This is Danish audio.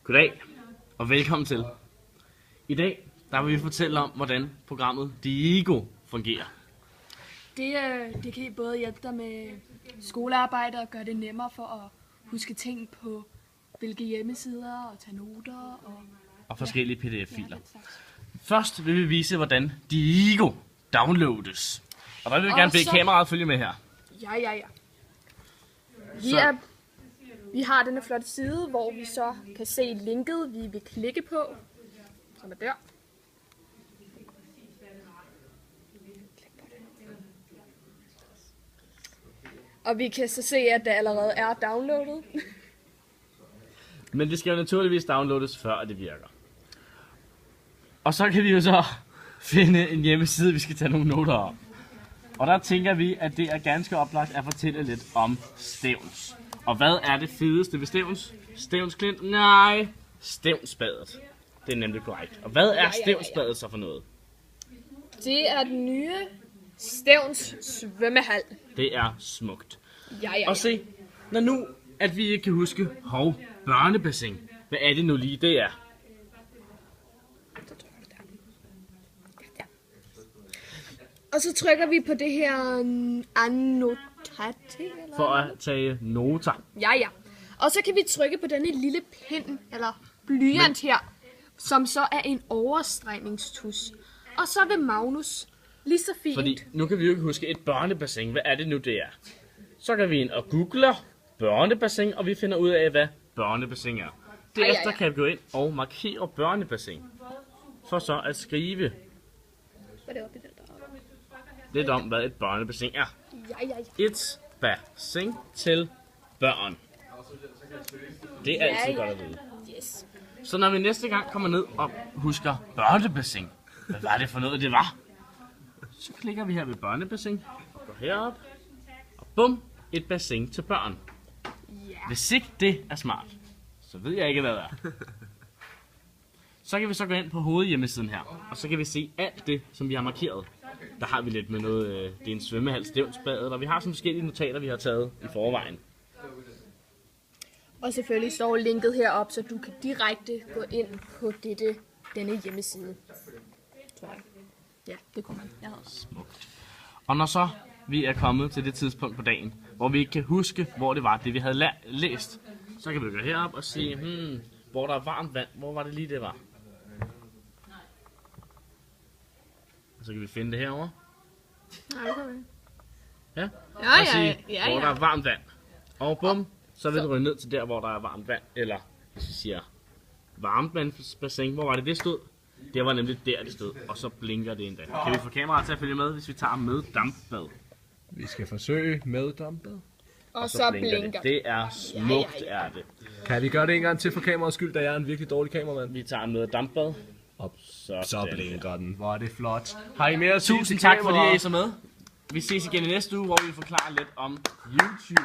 Goddag og velkommen til. I dag der vil vi fortælle om, hvordan programmet Diego fungerer. Det kan både hjælpe dig med skolearbejde og gøre det nemmere for at huske ting på hvilke hjemmesider og tage noter Og forskellige pdf-filer. Ja, Først vil vi vise, hvordan Diego downloades. Og der vil vi gerne bede kameraet følge med her. Ja. Vi har denne flotte side, hvor vi så kan se linket, vi vil klikke på, som er der. Og vi kan så se, at det allerede er downloadet. Men det skal jo naturligvis downloades, før det virker. Og så kan vi jo så finde en hjemmeside, vi skal tage nogle noter om. Og der tænker vi, at det er ganske oplagt at fortælle lidt om Stevns. Og hvad er det fedeste ved Stevns? Stevnsklint? Nej, Stevnsbadet. Det er nemlig korrekt. Og hvad er Stevnsbadet så for noget? Det er den nye Stevns svømmehal. Det er smukt. Ja. Og se, når nu at vi ikke kan huske børnebassin. Hvad er det nu lige, det er? Og så trykker vi på det her annotate. For at tage noter. Ja. Og så kan vi trykke på denne lille pind, eller blyant her, som så er en overstregningstus. Og så vil Magnus lige så fint. Fordi nu kan vi jo ikke huske et børnebassin. Hvad er det nu, det er? Så kan vi ind og googler børnebassin, og vi finder ud af, hvad børnebassin er. Derefter kan vi gå ind og markere børnebassin. For så at skrive lidt om, hvad et børnebassin er. Ja. Et bassin til børn. Det er altid godt at vide. Yes. Så når vi næste gang kommer ned og husker børnebassin, hvad var det for noget, det var? Så klikker vi her ved børnebassin og går herop. Og bum, et bassin til børn. Hvis ikke det er smart, så ved jeg ikke, hvad det er. Så kan vi så gå ind på hovedhjemmesiden her, og så kan vi se alt det, som vi har markeret. Der har vi lidt med noget, det er en svømmehal, Stevnsbadet, og vi har sådan forskellige notater, vi har taget i forvejen. Og selvfølgelig står linket heroppe, så du kan direkte gå ind på denne hjemmeside. Tror jeg. Ja, det kunne man. Jeg Smukt. Og når så vi er kommet til det tidspunkt på dagen, hvor vi ikke kan huske, hvor det var, det vi havde læst, så kan vi gå herop og se, hvor der er varmt vand, hvor var det lige, det var? Og så kan vi finde det herovre. Ja. Og sige, hvor der er varmt vand. Og bum, så vil det ryge ned til der, hvor der er varmt vand. Eller hvis vi siger varmtvandsbassin, hvor var det, det stod? Det var nemlig der, det stod. Og så blinker det endda. Kan vi få kameraet til at følge med, hvis vi tager med dampbad? Vi skal forsøge med dampbad. Og så blinker det. Det er smukt, er det. Kan vi gøre det en gang til for kameraets skyld, da jeg er en virkelig dårlig kameramand? Vi tager med dampbad. Og så blinker den. Hvor er det flot. Har I mere Tusind tak, fordi I er så med. Vi ses igen i næste uge, hvor vi forklarer lidt om YouTube.